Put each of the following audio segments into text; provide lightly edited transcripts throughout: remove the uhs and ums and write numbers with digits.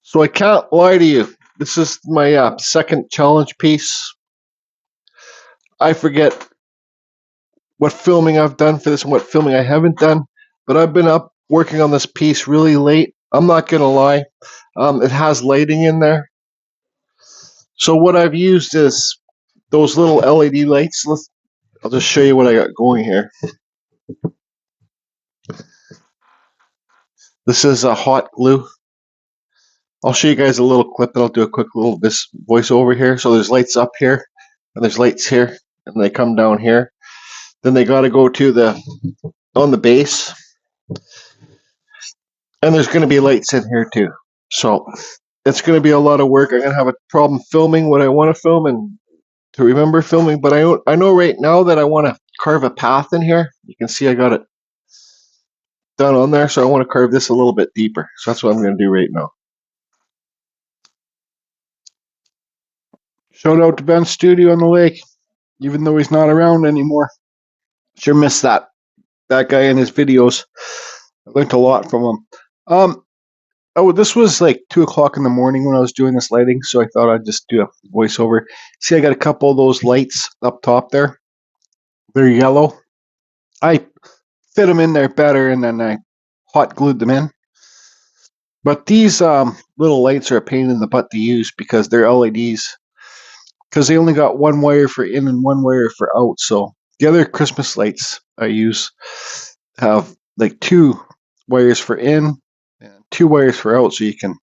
So I can't lie to you. This is my second challenge piece. I forget what filming I've done for this and what filming I haven't done, but I've been up working on this piece really late. I'm not gonna lie. It has lighting in there. So what I've used is those little LED lights. I'll just show you what I got going here. This is a hot glue. I'll show you guys a little clip and I'll do a quick little voiceover here. So there's lights up here and there's lights here and they come down here. Then they got to go to on the base, and there's going to be lights in here too. So it's going to be a lot of work. I'm going to have a problem filming what I want to film and to remember filming, but I know right now that I want to carve a path in here. You can see I got it done on there, so I want to carve this a little bit deeper. So that's what I'm going to do right now. Shout out to Ben's studio on the lake, even though he's not around anymore. Sure miss that guy in his videos. I learned a lot from him. This was like 2 o'clock in the morning when I was doing this lighting, so I thought I'd just do a voiceover. See, I got a couple of those lights up top there. They're yellow. I fit them in there better, and then I hot glued them in. But these little lights are a pain in the butt to use because they're LEDs. Because they only got one wire for in and one wire for out. So the other Christmas lights I use have like 2 wires for in and 2 wires for out, so you can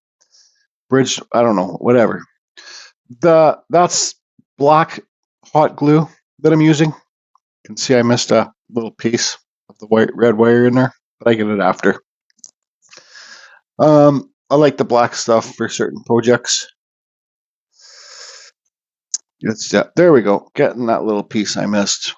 bridge. I don't know, whatever. That's black hot glue that I'm using. You can see I missed a little piece of the red wire in there, but I get it after. I like the black stuff for certain projects. There we go. Getting that little piece I missed.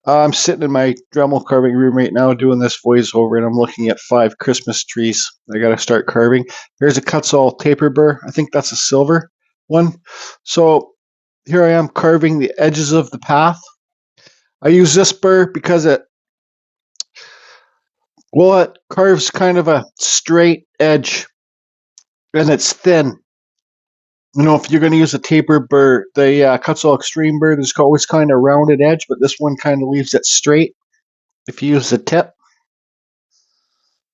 I'm sitting in my Dremel carving room right now doing this voiceover, and I'm looking at 5 Christmas trees I got to start carving. There's a Kutzall taper burr. I think that's a silver one. So here I am carving the edges of the path. I use this burr because it carves kind of a straight edge, and it's thin. You know, if you're going to use a taper burr, the Kutzall Extreme burr, there's always kind of rounded edge, but this one kind of leaves it straight if you use the tip.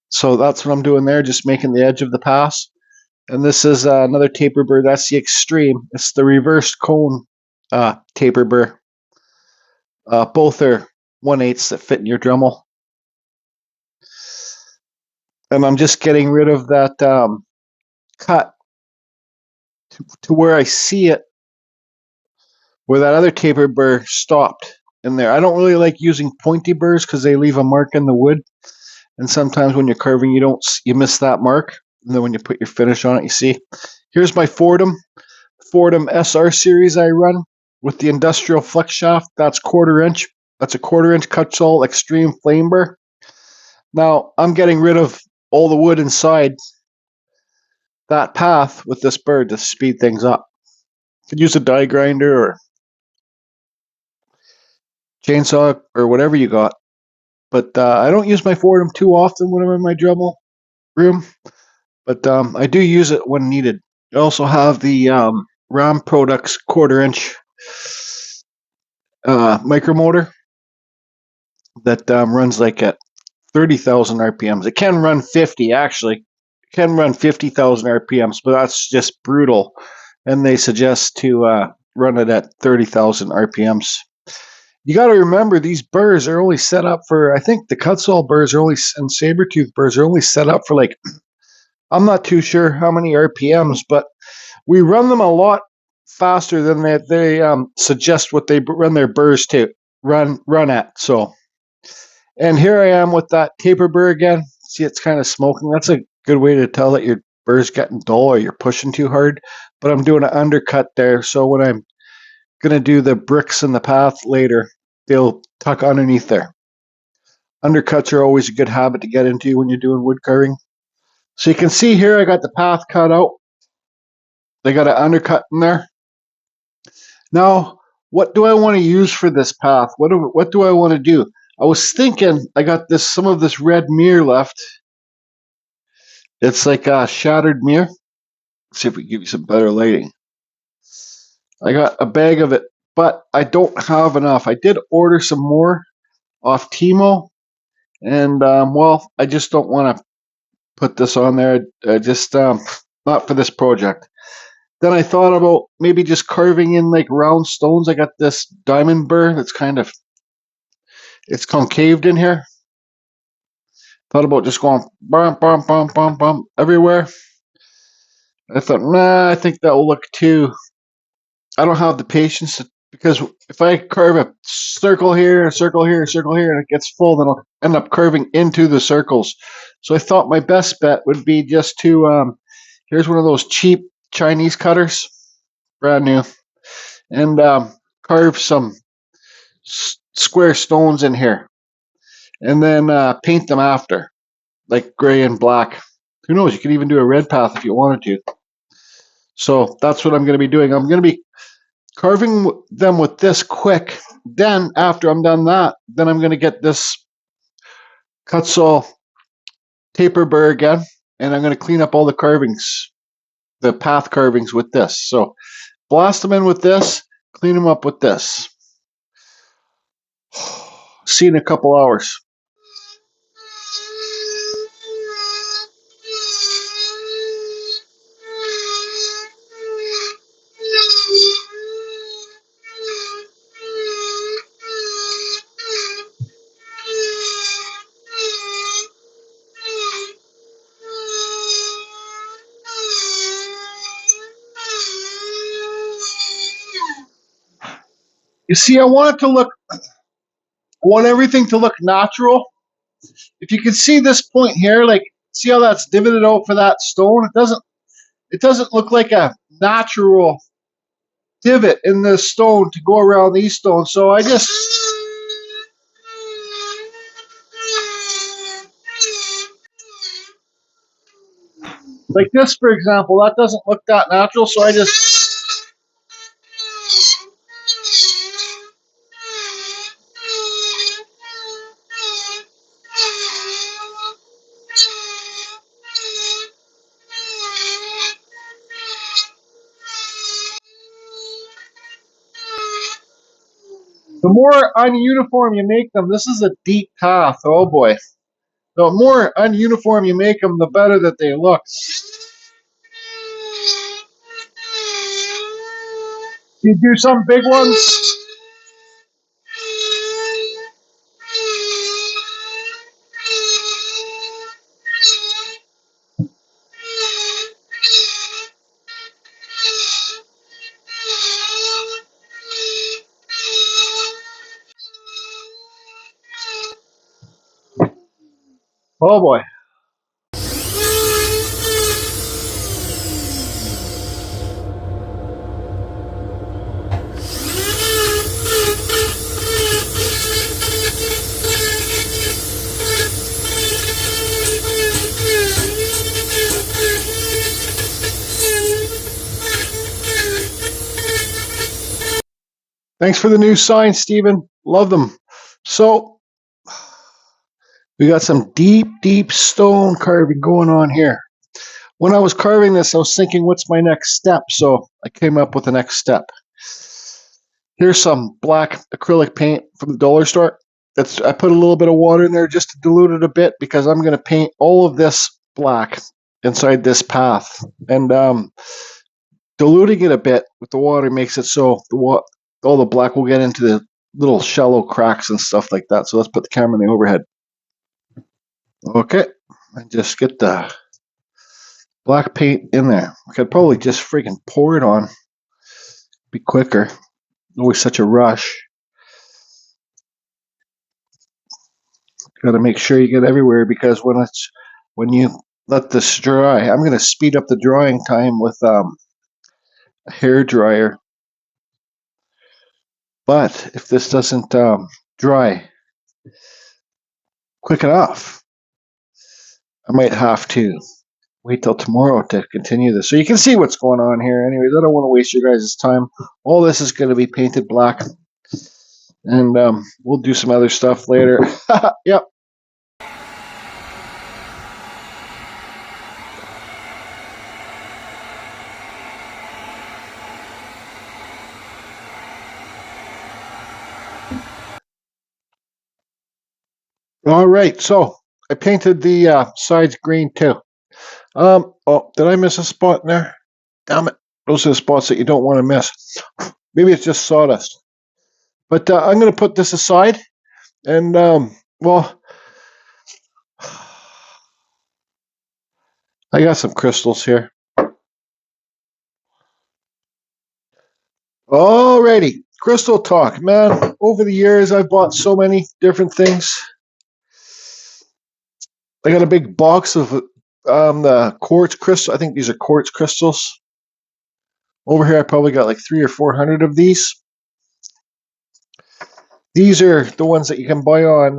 So that's what I'm doing there, just making the edge of the pass. And this is another taper burr. That's the Extreme. It's the reversed cone taper burr. Both are 1/8 that fit in your Dremel. And I'm just getting rid of that cut to where I see it, where that other taper burr stopped in there. I don't really like using pointy burrs because they leave a mark in the wood, and sometimes when you're carving, you miss that mark, and then when you put your finish on it, you see. Here's my Fordham SR series I run with the industrial flex shaft. That's 1/4 inch. That's a 1/4 inch Kutzall Extreme flame burr. Now I'm getting rid of all the wood inside that path with this burr to speed things up. You could use a die grinder or chainsaw or whatever you got. But I don't use my Fordham too often when I'm in my Dremel room. But I do use it when needed. I also have the Ram Products 1/4 inch micromotor that runs like at 30,000 RPMs. It can run 50 actually. It can run 50,000 RPMs, but that's just brutal. And they suggest to run it at 30,000 RPMs. You got to remember, these burrs are only set up for, I think the Kutzall burrs are only, and saber-tooth burrs are only set up for like, I'm not too sure how many RPMs, but we run them a lot faster than they suggest what they run their burrs to run at. So, and here I am with that taper burr again. See, it's kind of smoking. That's a good way to tell that your burr's getting dull or you're pushing too hard. But I'm doing an undercut there, so when I'm going to do the bricks in the path later, they'll tuck underneath there. Undercuts are always a good habit to get into when you're doing wood carving. So you can see here I got the path cut out. They got an undercut in there. Now, what do I want to use for this path? What do I want to do? I was thinking I got some of this red mirror left. It's like a shattered mirror. See if we can give you some better lighting. I got a bag of it, but I don't have enough. I did order some more off Timo, and well, I just don't want to put this on there. Just not for this project. Then I thought about maybe just carving in like round stones. I got this diamond burr that's it's concaved in here. Thought about just going bump, bump, bump, bump, bump everywhere. I thought, nah, I think that will look too. I don't have the patience because if I carve a circle here, a circle here, a circle here, and it gets full, then I'll end up carving into the circles. So I thought my best bet would be just to, here's one of those cheap Chinese cutters, brand new, and carve some square stones in here, and then paint them after, like gray and black. Who knows? You could even do a red path if you wanted to. So that's what I'm going to be doing. I'm going to be carving them with this quick. Then after I'm done that, then I'm going to get this Kutzall taper burr again, and I'm going to clean up all the carvings, the path carvings with this. So blast them in with this, clean them up with this. See you in a couple hours. You see, I want everything to look natural. If you can see this point here, like, see how that's divoted out for that stone? It doesn't look like a natural divot in the stone to go around these stones. So I just, like this, for example, that doesn't look that natural. So I just, the more ununiform you make them, this is a deep path. Oh boy. The more ununiform you make them, the better that they look. You do some big ones. Oh boy. Thanks for the new signs, Stephen. Love them. So we got some deep, deep stone carving going on here. When I was carving this, I was thinking, what's my next step? So I came up with the next step. Here's some black acrylic paint from the dollar store. I put a little bit of water in there just to dilute it a bit because I'm going to paint all of this black inside this path. And diluting it a bit with the water makes it so all the black will get into the little shallow cracks and stuff like that. So let's put the camera in the overhead. Okay, and just get the black paint in there. I could probably just freaking pour it on. Be quicker. Always such a rush. Got to make sure you get everywhere because when you let this dry, I'm going to speed up the drying time with a hair dryer. But if this doesn't dry quick enough, I might have to wait till tomorrow to continue this. So you can see what's going on here. Anyways, I don't want to waste your guys' time. All this is going to be painted black. And we'll do some other stuff later. Yep. All right, so I painted the sides green too. Oh, did I miss a spot in there? Damn it. Those are the spots that you don't want to miss. Maybe it's just sawdust. But I'm going to put this aside. And, well, I got some crystals here. Alrighty. Crystal talk. Man, over the years, I've bought so many different things. I got a big box of the quartz crystal. I think these are quartz crystals. Over here, I probably got like 300 or 400 of these. These are the ones that you can buy on,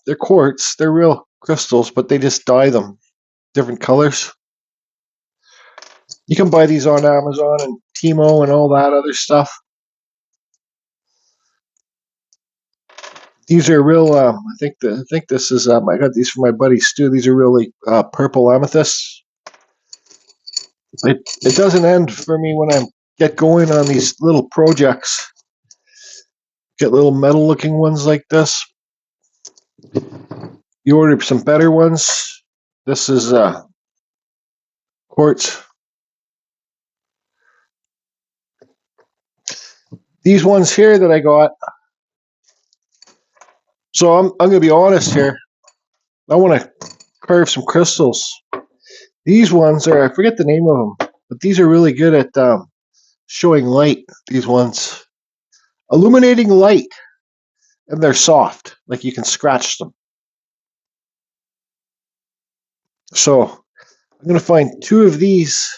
they're quartz. They're real crystals, but they just dye them different colors. You can buy these on Amazon and Timo and all that other stuff. These are real. I think this is. I got these from my buddy Stu. These are really purple amethysts. It doesn't end for me when I get going on these little projects. Get little metal looking ones like this. You order some better ones. This is quartz. These ones here that I got. So I'm going to be honest here. I want to carve some crystals. These ones are, I forget the name of them, but these are really good at showing light. These ones. Illuminating light. And they're soft. Like you can scratch them. So I'm going to find two of these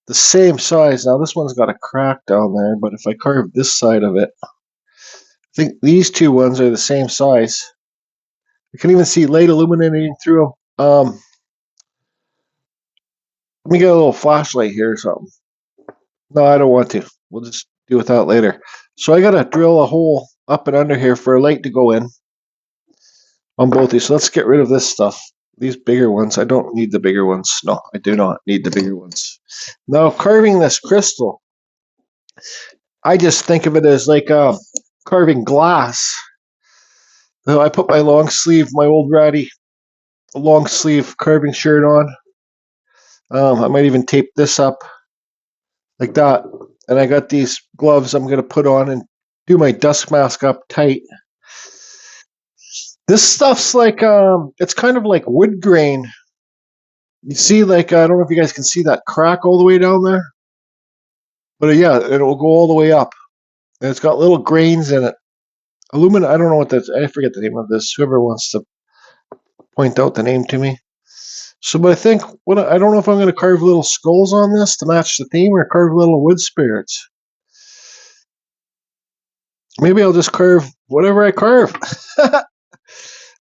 the same size. Now this one's got a crack down there, but if I carve this side of it, I think these two ones are the same size. You can even see light illuminating through them. Let me get a little flashlight here or something. No, I don't want to. We'll just do with that later. So I got to drill a hole up and under here for a light to go in on both these. So let's get rid of this stuff. These bigger ones, I don't need the bigger ones. No, I do not need the bigger ones. Now, carving this crystal, I just think of it as like carving glass. Now, I put my long sleeve, my old ratty long sleeve carving shirt on. I might even tape this up like that. And I got these gloves I'm going to put on and do my dust mask up tight. This stuff's like, it's kind of like wood grain. You see, like, I don't know if you guys can see that crack all the way down there. But yeah, it'll go all the way up. And it's got little grains in it. Aluminum, I don't know what that's, I forget the name of this. Whoever wants to point out the name to me. So, but I think, I don't know if I'm going to carve little skulls on this to match the theme or carve little wood spirits. Maybe I'll just carve whatever I carve.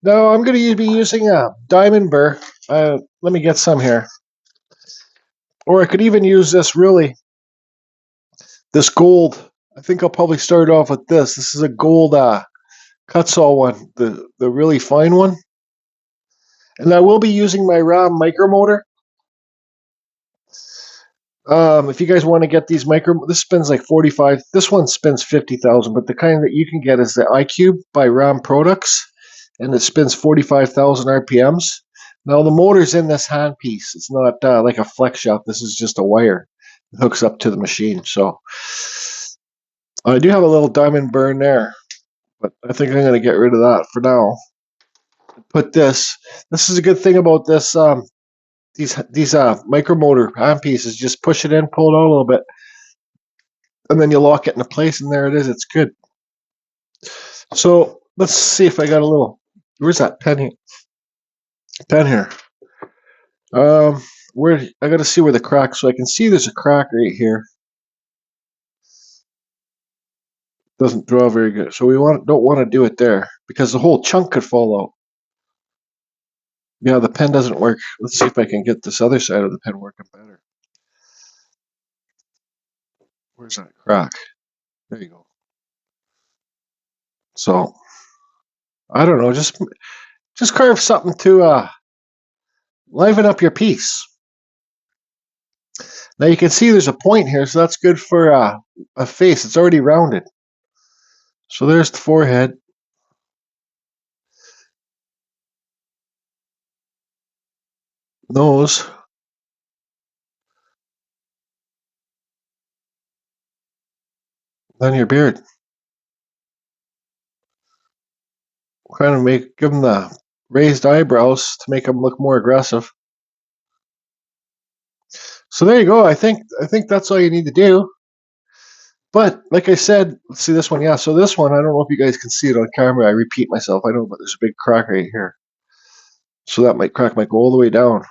No, I'm going to be using a diamond burr. Let me get some here. Or I could even use this gold. I think I'll probably start off with this. This is a gold Kutzall one, the really fine one. And I will be using my RAM micromotor. If you guys want to get these this spins like 45. This one spins 50,000, but the kind that you can get is the iCube by RAM Products, and it spins 45,000 RPMs. Now the motor's in this handpiece. It's not like a flex shop. This is just a wire. It hooks up to the machine. So I do have a little diamond burn there, but I think I'm going to get rid of that for now. Put this. This is a good thing about this. These micromotor handpieces. Just push it in, pull it out a little bit, and then you lock it into place, and there it is. It's good. So let's see if I got a little. Where's that pen here? Pen here. Where I got to see where the crack. So I can see there's a crack right here. Doesn't draw very good. So we don't want to do it there because the whole chunk could fall out. Yeah, the pen doesn't work. Let's see if I can get this other side of the pen working better. Where's that crack? There you go. So I don't know. Just carve something to liven up your piece. Now you can see there's a point here, so that's good for a face. It's already rounded. So there's the forehead. nose. Then your beard. Kind of give them the raised eyebrows to make them look more aggressive. So there you go. I think that's all you need to do. But like I said, let's see this one. Yeah, so this one, I don't know if you guys can see it on camera. I repeat myself. I know, but there's a big crack right here. So that crack might go all the way down.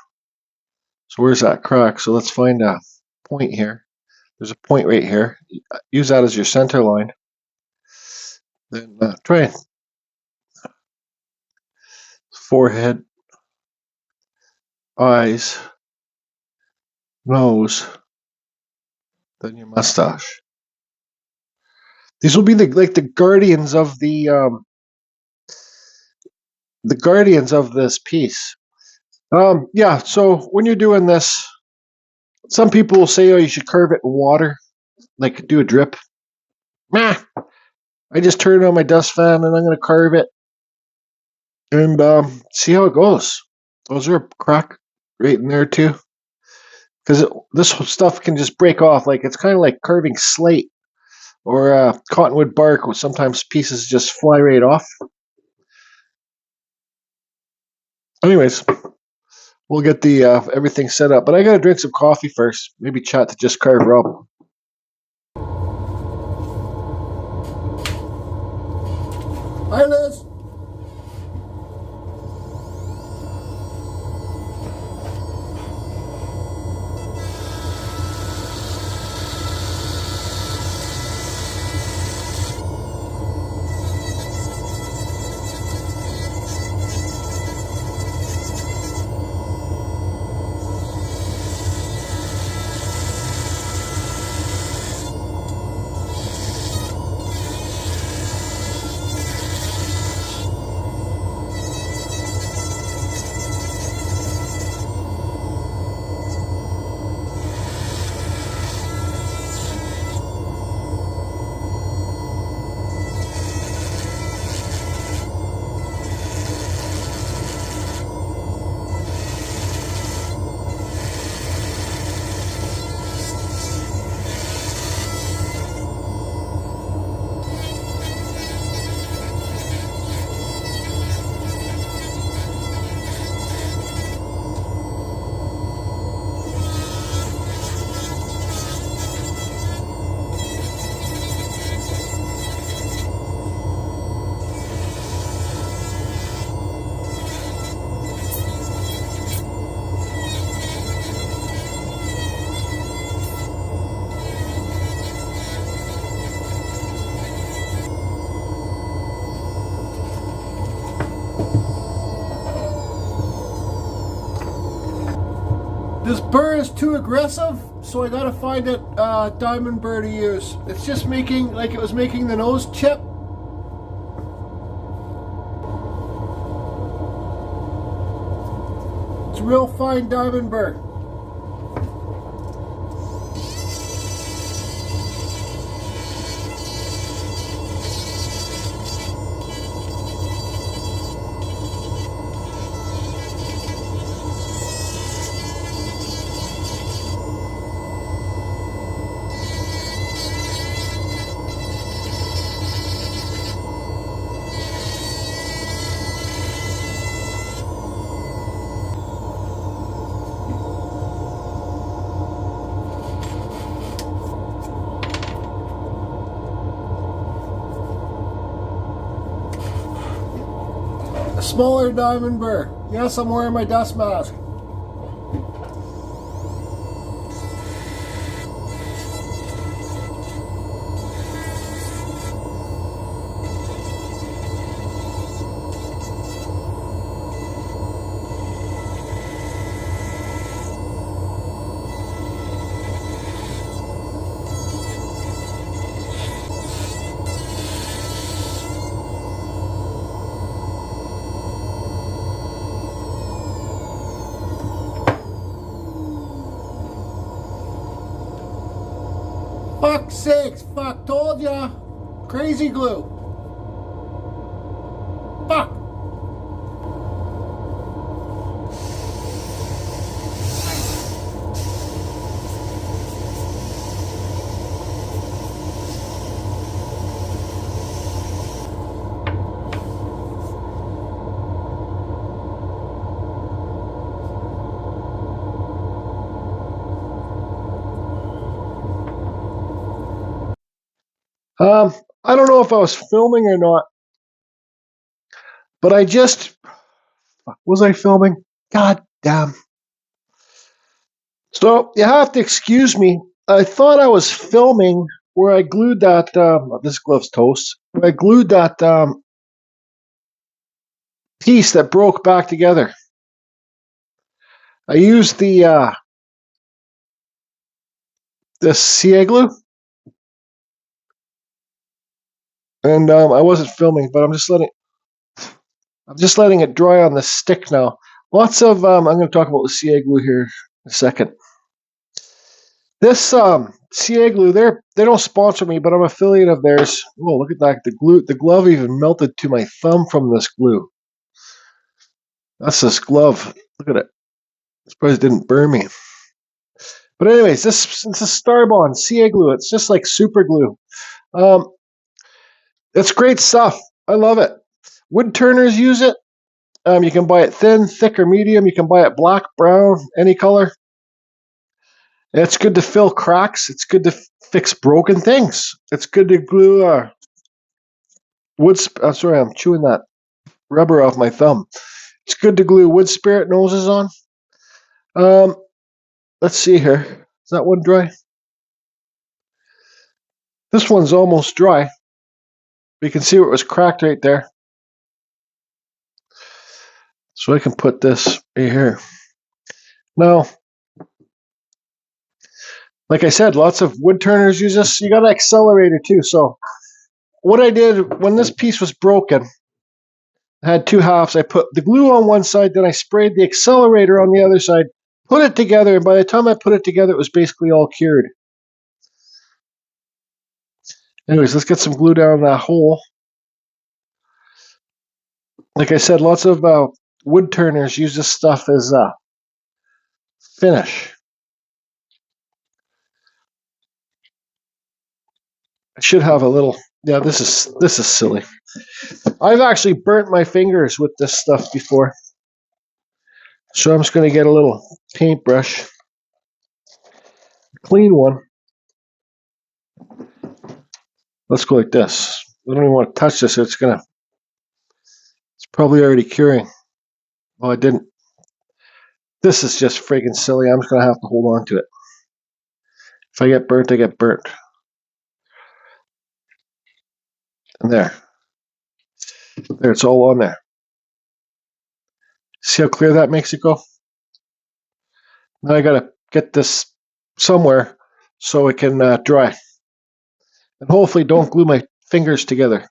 So where's that crack? So let's find a point here. There's a point right here. Use that as your center line. Then try forehead, eyes, nose, then your mustache. These will be the guardians of the guardians of this piece. Yeah. So when you're doing this, some people will say, "Oh, you should carve it in water, like do a drip." Nah, I just turn on my dust fan and I'm going to carve it and see how it goes. Those are a crack right in there too, because this stuff can just break off. Like it's kind of like carving slate or cottonwood bark, where sometimes pieces just fly right off. Anyways, we'll get the everything set up, but I gotta drink some coffee first. Maybe chat to just carve up. Hi, Liz. This burr is too aggressive, so I gotta find a diamond burr to use. It's just making, like it was making the nose chip. It's a real fine diamond burr. A smaller diamond burr. Yes, I'm wearing my dust mask. Fuck's sakes, fuck, told ya. Crazy glue. Fuck. I don't know if I was filming or not, but was I filming? God damn. So you have to excuse me. I thought I was filming where I glued that, this glove's toast, where I glued that piece that broke back together. I used this CA glue, and I wasn't filming, but I'm just letting it dry on the stick now. Lots of, I'm going to talk about the CA glue here in a second. This CA glue, they don't sponsor me, but I'm an affiliate of theirs. Oh, look at that! The glove even melted to my thumb from this glue. That's this glove. Look at it. Surprised it didn't burn me. But anyways, this is STARBOND CA glue. It's just like super glue. Um, it's great stuff. I love it. Wood turners use it. You can buy it thin, thick, or medium. You can buy it black, brown, any color. And it's good to fill cracks. It's good to fix broken things. It's good to glue wood. Sorry, I'm chewing that rubber off my thumb. It's good to glue wood spirit noses on. Um, let's see here. Is that one dry? This one's almost dry. You can see where it was cracked right there. So I can put this right here. Now, like I said, lots of wood turners use this. You got an accelerator too. So what I did when this piece was broken, I had two halves. I put the glue on one side, then I sprayed the accelerator on the other side, put it together, and by the time I put it together, it was basically all cured. Anyways, let's get some glue down that hole. Like I said, lots of wood turners use this stuff as finish. I should have a little. Yeah, this is silly. I've actually burnt my fingers with this stuff before, so I'm just going to get a little paintbrush, clean one. Let's go like this. I don't even want to touch this. It's probably already curing. Oh, I didn't. This is just friggin' silly. I'm just going to have to hold on to it. If I get burnt, I get burnt. And there, it's all on there. See how clear that makes it go? Now I gotta get this somewhere so it can dry. And hopefully don't glue my fingers together.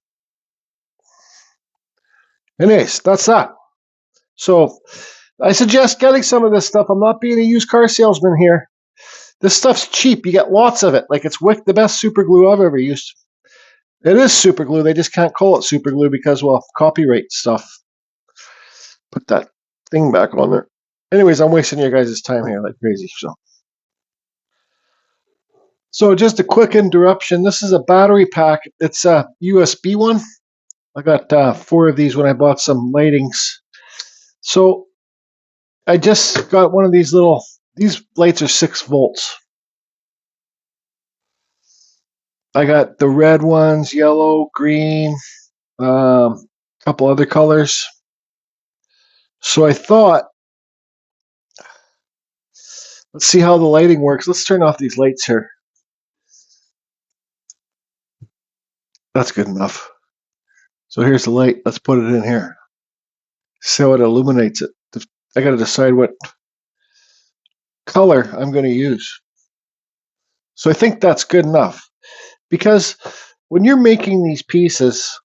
Anyways, that's that. So I suggest getting some of this stuff. I'm not being a used car salesman here. This stuff's cheap. You get lots of it. Like, it's the best super glue I've ever used. It is super glue. They just can't call it super glue because, well, copyright stuff. Put that thing back on there. Anyways, I'm wasting your guys' time here like crazy. So just a quick interruption. This is a battery pack. It's a USB one. I got 4 of these when I bought some lightings. So I just got one of these these lights are 6 volts. I got the red ones, yellow, green, a couple other colors. So I thought, let's see how the lighting works. Let's turn off these lights here. That's good enough. So here's the light. Let's put it in here. See how it illuminates it. I got to decide what color I'm going to use. So I think that's good enough. Because when you're making these pieces,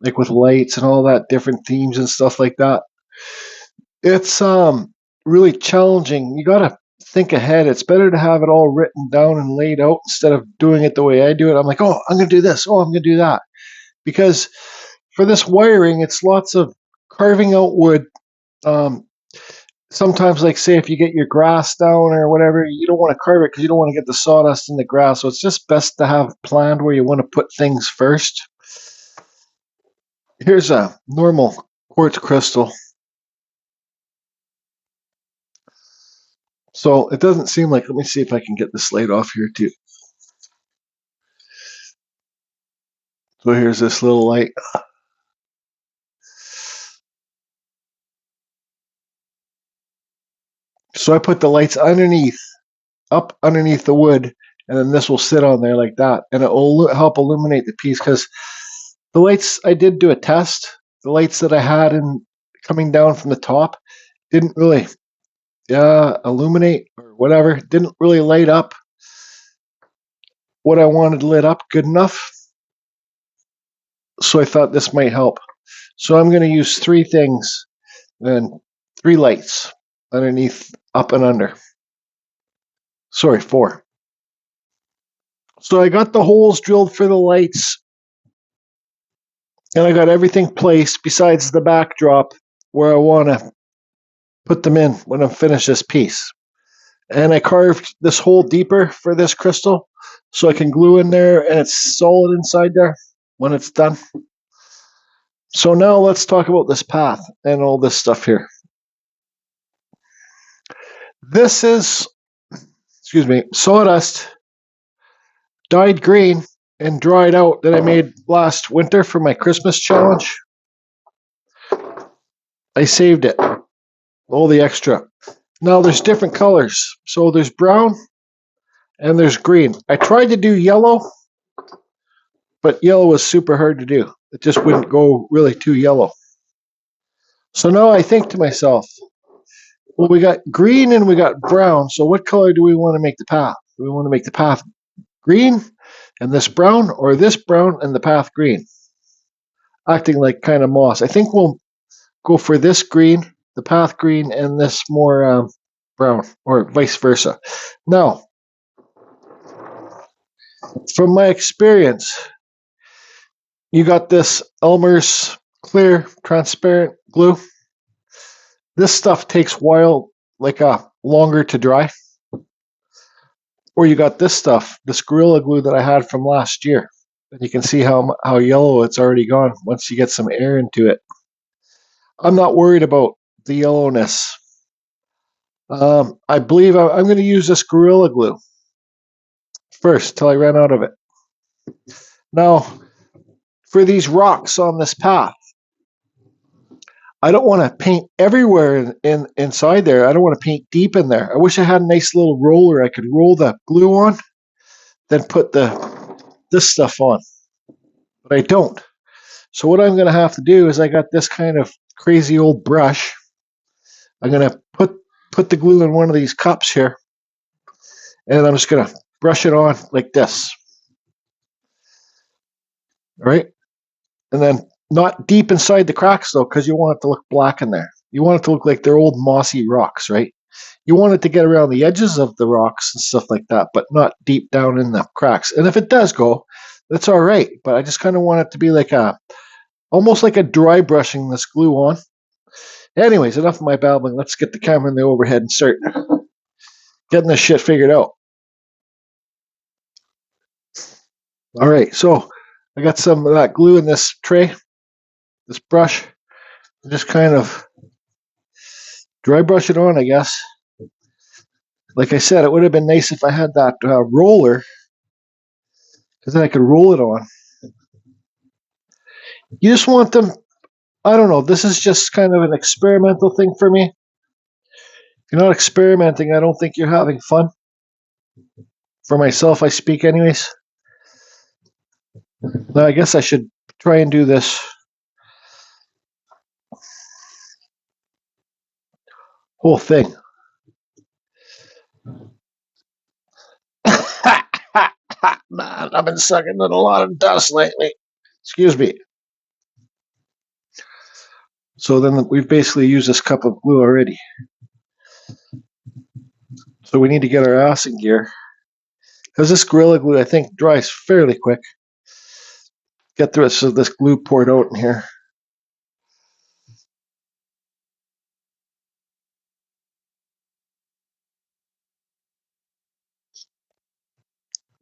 like with lights and all that, different themes and stuff like that, it's really challenging. You got to think ahead. It's better to have it all written down and laid out instead of doing it the way I do it. I'm like, oh, I'm going to do this. Oh, I'm going to do that. Because for this wiring, it's lots of carving out wood. Sometimes, like, say, if you get your grass down or whatever, you don't want to carve it because you don't want to get the sawdust in the grass. So it's just best to have planned where you want to put things first. Here's a normal quartz crystal. So it doesn't seem like, let me see if I can get this light off here too. So here's this little light. So I put the lights underneath, up underneath the wood, and then this will sit on there like that, and it will help illuminate the piece, because the lights, I did do a test. The lights that I had in coming down from the top didn't really illuminate or whatever, didn't really light up what I wanted lit up good enough. So I thought this might help. So I'm going to use three things and three lights underneath, up and under. Sorry, four. So I got the holes drilled for the lights, and I got everything placed besides the backdrop where I want to put them in when I finish this piece. And I carved this hole deeper for this crystal so I can glue in there and it's solid inside there when it's done. So now let's talk about this path and all this stuff here. This is, sawdust dyed green and dried out that I made last winter for my Christmas challenge. I saved it, all the extra. Now there's different colors. So there's brown and there's green. I tried to do yellow, but yellow was super hard to do. It just wouldn't go really too yellow. So now I think to myself, well, we got green and we got brown. So what color do we want to make the path? Do we want to make the path green and this brown, or this brown and the path green? Acting like kind of moss. I think we'll go for this green, the path green, and this more brown, or vice versa. Now, from my experience, you got this Elmer's clear, transparent glue. This stuff takes a while, longer to dry. Or you got this stuff, this Gorilla Glue that I had from last year. And you can see how yellow it's already gone once you get some air into it. I'm not worried about the yellowness. I believe I'm going to use this Gorilla Glue first till I run out of it. Now, for these rocks on this path, I don't want to paint everywhere inside there. I don't want to paint deep in there. I wish I had a nice little roller I could roll the glue on, then put this stuff on. But I don't. So what I'm going to have to do is I got this kind of crazy old brush. I'm going to put the glue in one of these cups here, and I'm just going to brush it on like this. All right? And then not deep inside the cracks, though, because you want it to look black in there. You want it to look like they're old mossy rocks, right? You want it to get around the edges of the rocks and stuff like that, but not deep down in the cracks. And if it does go, that's all right. But I just kind of want it to be like almost like a dry brushing this glue on. Anyways, enough of my babbling. Let's get the camera in the overhead and start getting this shit figured out. All right, so I got some of that glue in this tray, this brush. Just kind of dry brush it on, I guess. Like I said, it would have been nice if I had that roller, because then I could roll it on. You just want them, I don't know, this is just kind of an experimental thing for me. If you're not experimenting, I don't think you're having fun. For myself, I speak anyways. Now, I guess I should try and do this whole thing. Man, I've been sucking in a lot of dust lately. Excuse me. So then we've basically used this cup of glue already. So we need to get our ass in gear. Because this Gorilla Glue, I think, dries fairly quick. Get through it so this glue poured out in here.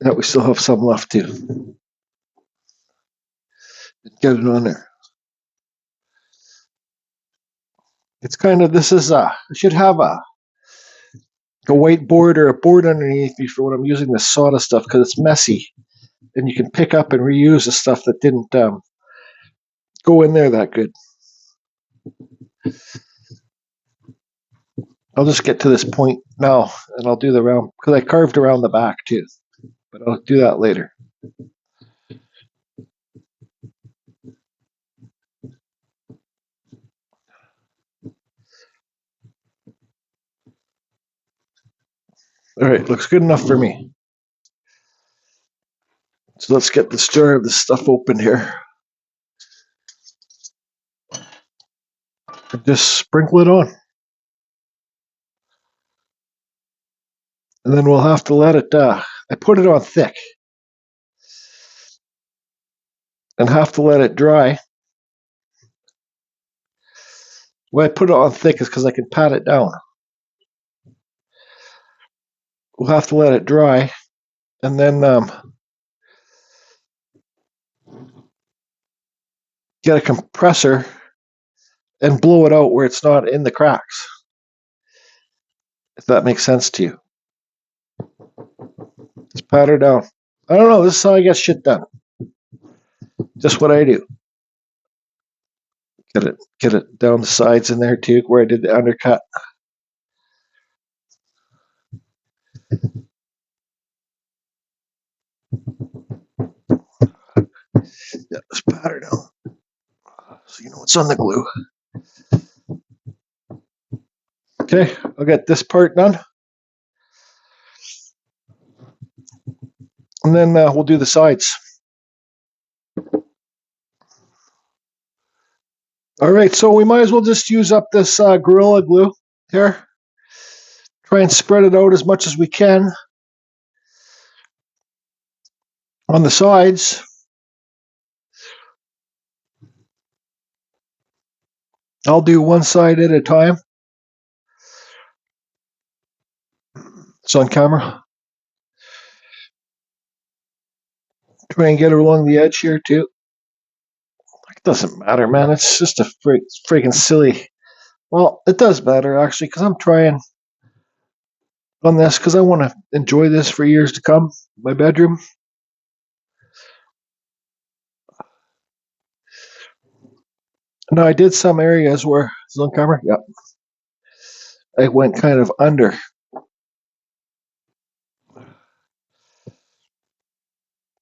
Yeah, we still have some left too. Get it on there. It's kind of, this is I should have a whiteboard or a board underneath me for when I'm using this sawdust stuff, because it's messy. and you can pick up and reuse the stuff that didn't go in there that good. I'll just get to this point now, and I'll do the round, because I carved around the back too, but I'll do that later. All right, looks good enough for me. So let's get this jar of this stuff open here. And just sprinkle it on. And then we'll have to let it, I put it on thick. And have to let it dry. Why I put it on thick is because I can pat it down. We'll have to let it dry. And then get a compressor and blow it out where it's not in the cracks. If that makes sense to you. Just pat her down. I don't know, this is how I get shit done. Just what I do. Get it down the sides in there too, where I did the undercut. Yeah, just pat her down. So you know what's on the glue. Okay, I'll get this part done. And then we'll do the sides. All right, so we might as well just use up this Gorilla Glue here. Try and spread it out as much as we can on the sides. I'll do one side at a time. It's on camera. Try and get her along the edge here too. It doesn't matter, man. It's just a freaking silly. Well, it does matter actually, because I'm trying on this because I want to enjoy this for years to come. My bedroom. Now I did some areas where it's on camera. Yep. I went kind of under.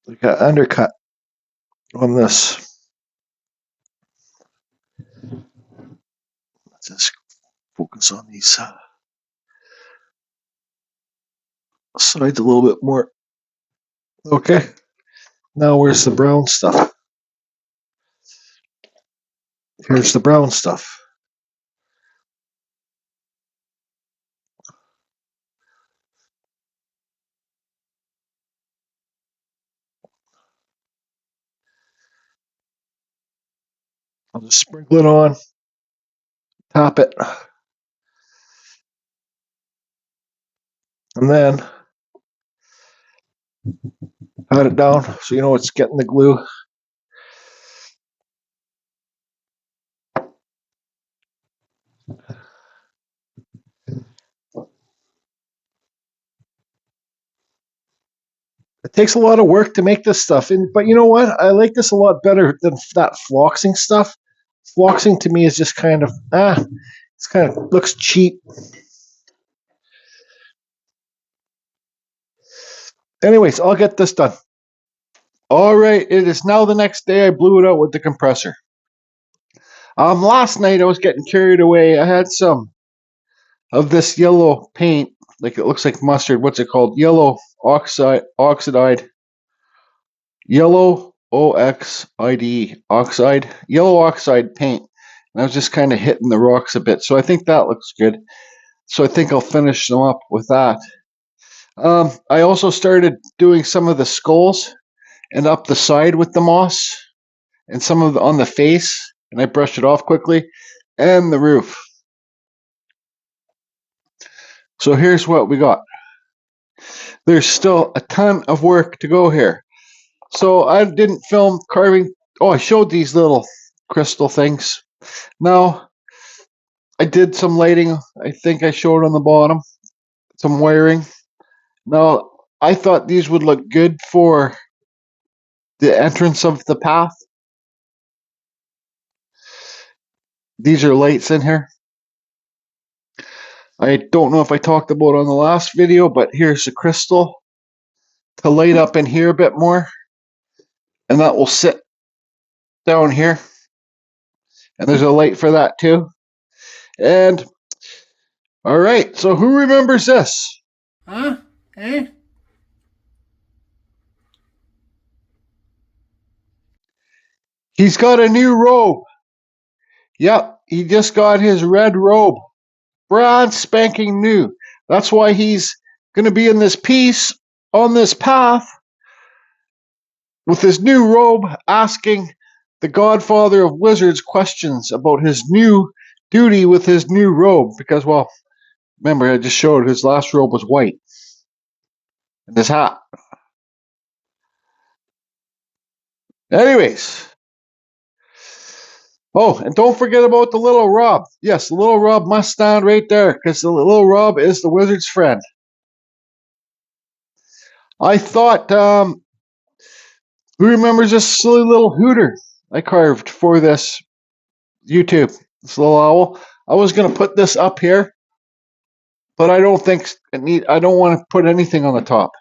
Like an undercut on this. Let's just focus on these sides a little bit more. Okay. Now where's the brown stuff? Here's the brown stuff. I'll just sprinkle it on, top it, and then pat it down so you know it's getting the glue. It takes a lot of work to make this stuff, but you know what? I like this a lot better than that floxing stuff. Floxing to me is just kind of, it's kind of looks cheap. Anyways, I'll get this done. All right, it is now the next day. I blew it out with the compressor. Last night I was getting carried away. I had some of this yellow paint, like it looks like mustard. What's it called? Yellow oxide, yellow oxide, oxide, yellow oxide paint. And I was just kind of hitting the rocks a bit. So I think that looks good. So I think I'll finish them up with that. I also started doing some of the skulls and up the side with the moss and some of the on the face, and I brushed it off quickly, and the roof. So here's what we got. There's still a ton of work to go here. So I didn't film carving. Oh, I showed these little crystal things. Now, I did some lighting. I think I showed on the bottom. Some wiring. Now, I thought these would look good for the entrance of the path. These are lights in here. I don't know if I talked about on the last video, but here's the crystal to light up in here a bit more. And that will sit down here. And there's a light for that too. And all right, so who remembers this? Huh? Eh? He's got a new robe. Yep, he just got his red robe. Brand spanking new. That's why he's going to be in this piece on this path with his new robe asking the godfather of wizards questions about his new duty with his new robe. Because, well, remember, I just showed his last robe was white. And his hat. Anyways. Oh, and don't forget about the little Rob. Yes, the little Rob must stand right there because the little Rob is the wizard's friend. I thought, who remembers this silly little hooter I carved for this YouTube? This little owl. I was going to put this up here, but I don't think I don't want to put anything on the top.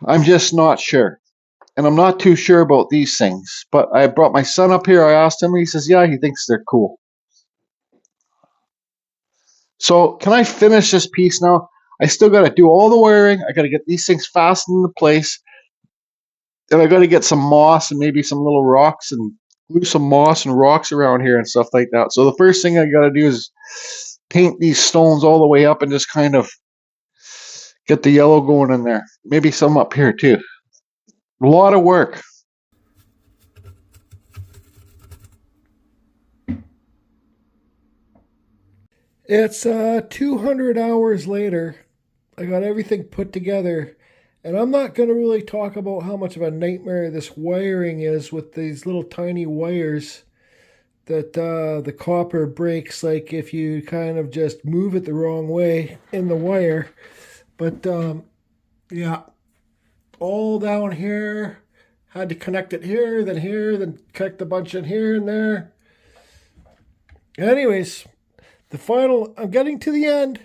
I'm just not sure. And I'm not too sure about these things. But I brought my son up here. I asked him. He says, yeah, he thinks they're cool. So can I finish this piece now? I still got to do all the wiring. I got to get these things fastened into place. And I got to get some moss and maybe some little rocks and glue some moss and rocks around here and stuff like that. So the first thing I got to do is paint these stones all the way up and just kind of get the yellow going in there. Maybe some up here too. A lot of work. It's 200 hours later. I got everything put together. And I'm not going to really talk about how much of a nightmare this wiring is with these little tiny wires that the copper breaks, like if you kind of just move it the wrong way in the wire. But yeah, all down here. Had to connect it here, then connect a bunch in here and there. Anyways, I'm getting to the end.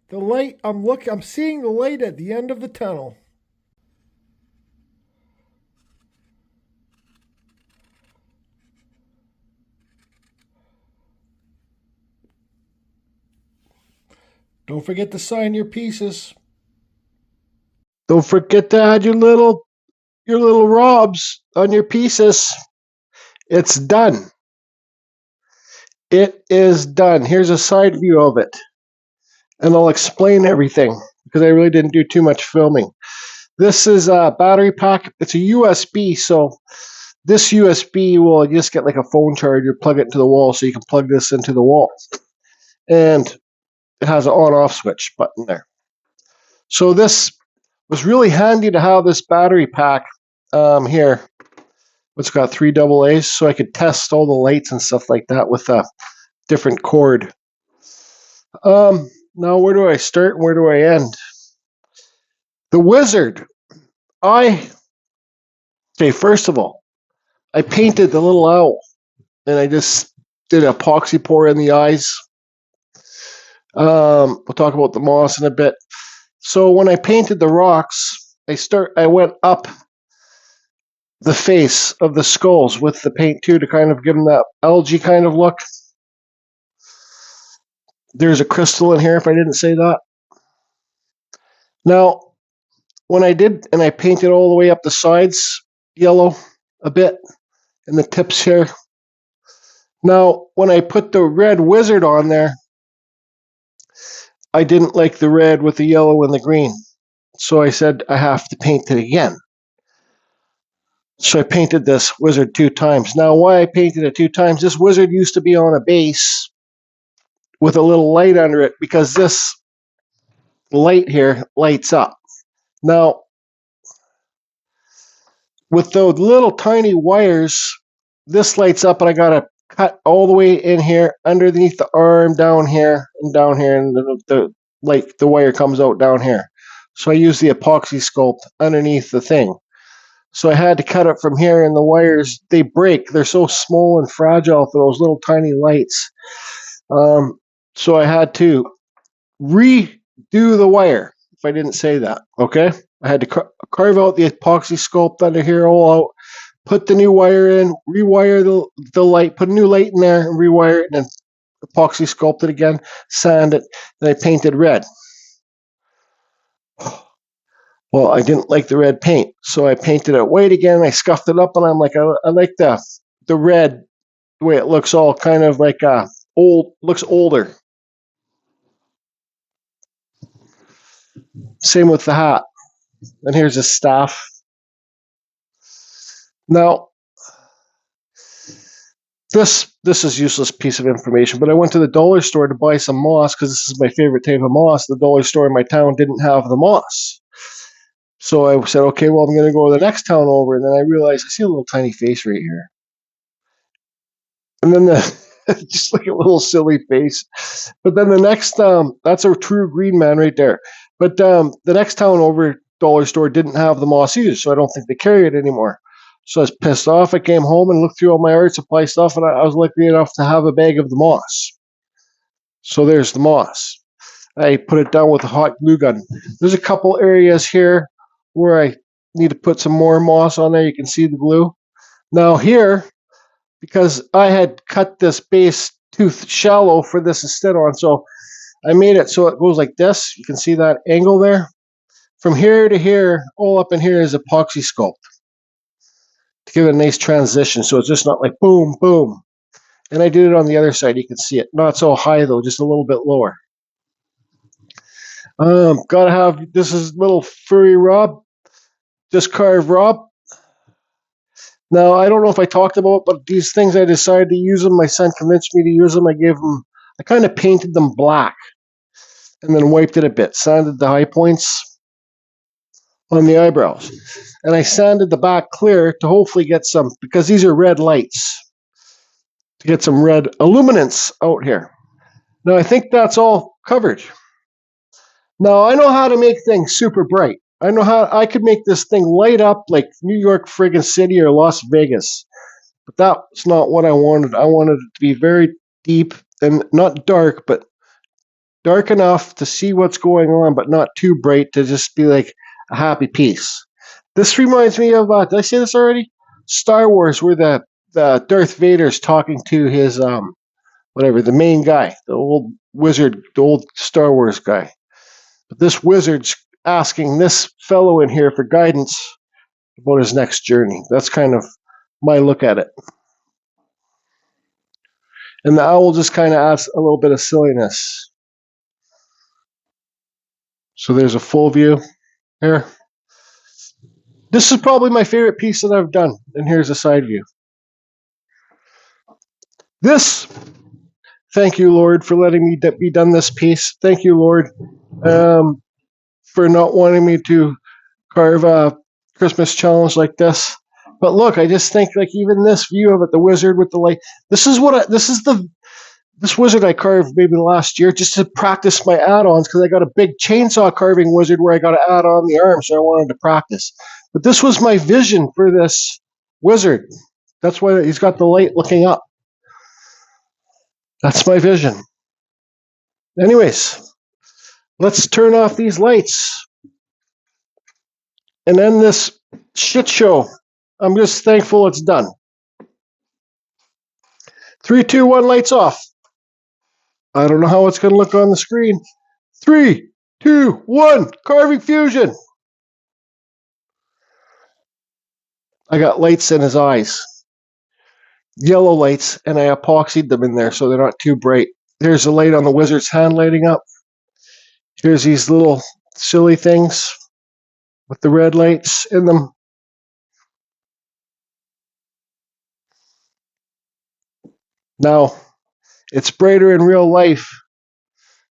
The light, I'm seeing the light at the end of the tunnel. Don't forget to sign your pieces. Don't forget to add your little Robs on your pieces. It's done. It is done. Here's a side view of it. And I'll explain everything because I really didn't do too much filming. This is a battery pack. It's a USB, so this USB will just get like a phone charger, plug it into the wall so you can plug this into the wall. And it has an on-off switch button there. So this was really handy to have this battery pack here. It's got 3 AA's, so I could test all the lights and stuff like that with a different cord. Now where do I start and where do I end? The wizard. First of all, I painted the little owl, and I just did an epoxy pour in the eyes. We'll talk about the moss in a bit. So when I painted the rocks, I went up the face of the skulls with the paint too to kind of give them that algae kind of look. There's a crystal in here if I didn't say that. Now, when I did, and I painted all the way up the sides yellow a bit, and the tips here. Now, when I put the red wizard on there, I didn't like the red with the yellow and the green. So I said I have to paint it again. So I painted this wizard 2 times. Now, why I painted it 2 times, this wizard used to be on a base with a little light under it because this light here lights up. Now, with those little tiny wires, this lights up, and I got to cut all the way in here, underneath the arm, down here, and the wire comes out down here. So I use the epoxy sculpt underneath the thing. So I had to cut it from here, and the wires, they break. They're so small and fragile for those little tiny lights. So I had to redo the wire, if I didn't say that, okay? I had to carve out the epoxy sculpt under here all out, put the new wire in, rewire the light, put a new light in there, and rewire it, and then epoxy sculpt it again, sand it, and I painted red. Well, I didn't like the red paint, so I painted it white again. I scuffed it up, and I'm like, I like the red, the way it looks all kind of like looks older. Same with the hat. And here's his staff. Now, this is useless piece of information, but I went to the dollar store to buy some moss because this is my favorite type of moss. The dollar store in my town didn't have the moss. So I said, okay, well, I'm going to go to the next town over. And then I realized I see a little tiny face right here. And then just like a little silly face. But then the next, that's a true green man right there. But the next town over, dollar store, didn't have the moss either, so I don't think they carry it anymore. So I was pissed off. I came home and looked through all my art supply stuff, and I was lucky enough to have a bag of the moss. So there's the moss. I put it down with a hot glue gun. There's a couple areas here where I need to put some more moss on there. You can see the glue. Now here, because I had cut this base too shallow for this to sit on, so I made it so it goes like this. You can see that angle there. From here to here, all up in here is epoxy sculpt to give it a nice transition, so it's just not like boom, boom. And I did it on the other side. You can see it. Not so high, though, just a little bit lower. Gotta have, this is little furry Rob, just carved Rob. Now, I don't know if I talked about, but these things, I decided to use them. My son convinced me to use them. I kind of painted them black and then wiped it a bit, sanded the high points on the eyebrows. And I sanded the back clear to hopefully get some, because these are red lights, to get some red illuminance out here. Now, I think that's all covered. Now, I know how to make things super bright. I know how I could make this thing light up like New York friggin' City or Las Vegas. But that's not what I wanted. I wanted it to be very deep and not dark, but dark enough to see what's going on, but not too bright to just be like a happy piece. This reminds me of, did I say this already? Star Wars, where the Darth Vader's talking to his, the main guy, the old wizard, the old Star Wars guy. But this wizard's asking this fellow in here for guidance about his next journey. That's kind of my look at it. And the owl just kind of adds a little bit of silliness. So there's a full view here. This is probably my favorite piece that I've done. And here's a side view. This, thank you, Lord, for letting me be done this piece. Thank you, Lord, for not wanting me to carve a Christmas challenge like this. But look, I just think like even this view of it, the wizard with the light. This wizard I carved maybe last year just to practice my add-ons because I got a big chainsaw carving wizard where I got to add on the arm, so I wanted to practice. But this was my vision for this wizard. That's why he's got the light looking up. That's my vision. Anyways, let's turn off these lights and end this shit show. I'm just thankful it's done. 3, 2, 1, lights off. I don't know how it's going to look on the screen. 3, 2, 1, carving fusion. I got lights in his eyes. Yellow lights, and I epoxied them in there so they're not too bright. There's a light on the wizard's hand lighting up. Here's these little silly things with the red lights in them. Now, it's brighter in real life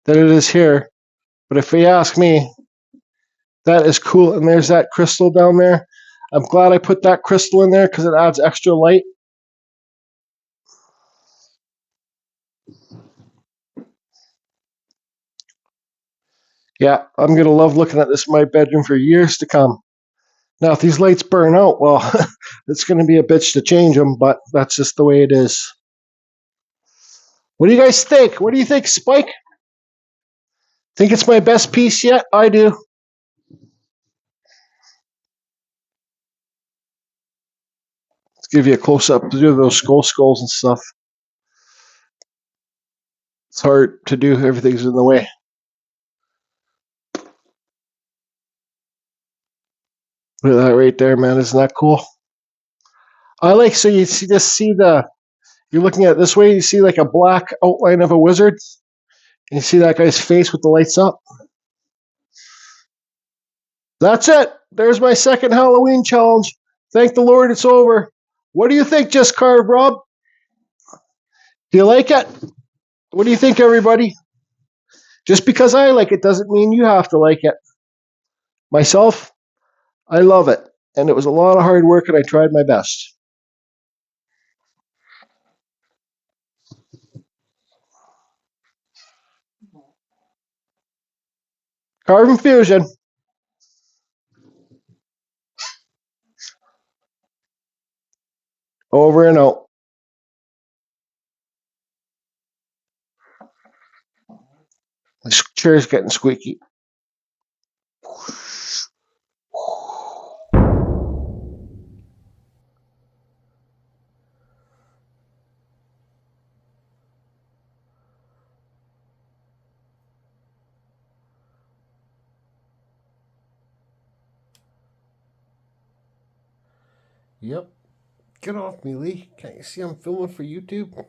than it is here, but if you ask me, that is cool. And there's that crystal down there. I'm glad I put that crystal in there because it adds extra light. Yeah, I'm going to love looking at this in my bedroom for years to come. Now, if these lights burn out, well, it's going to be a bitch to change them, but that's just the way it is. What do you guys think? What do you think, Spike? Think it's my best piece yet? I do. Let's give you a close-up to do those skulls and stuff. It's hard to do. Everything's in the way. Look at that right there, man. Isn't that cool? I like, so you see, just see you're looking at it this way, you see like a black outline of a wizard. And you see that guy's face with the lights up. That's it. There's my second Halloween challenge. Thank the Lord it's over. What do you think, Just Carved, Rob? Do you like it? What do you think, everybody? Just because I like it doesn't mean you have to like it. Myself, I love it. And it was a lot of hard work, and I tried my best. Carbon fusion. Over and out. The chair's getting squeaky. Yep. Get off me, Lee. Can't you see I'm filming for YouTube?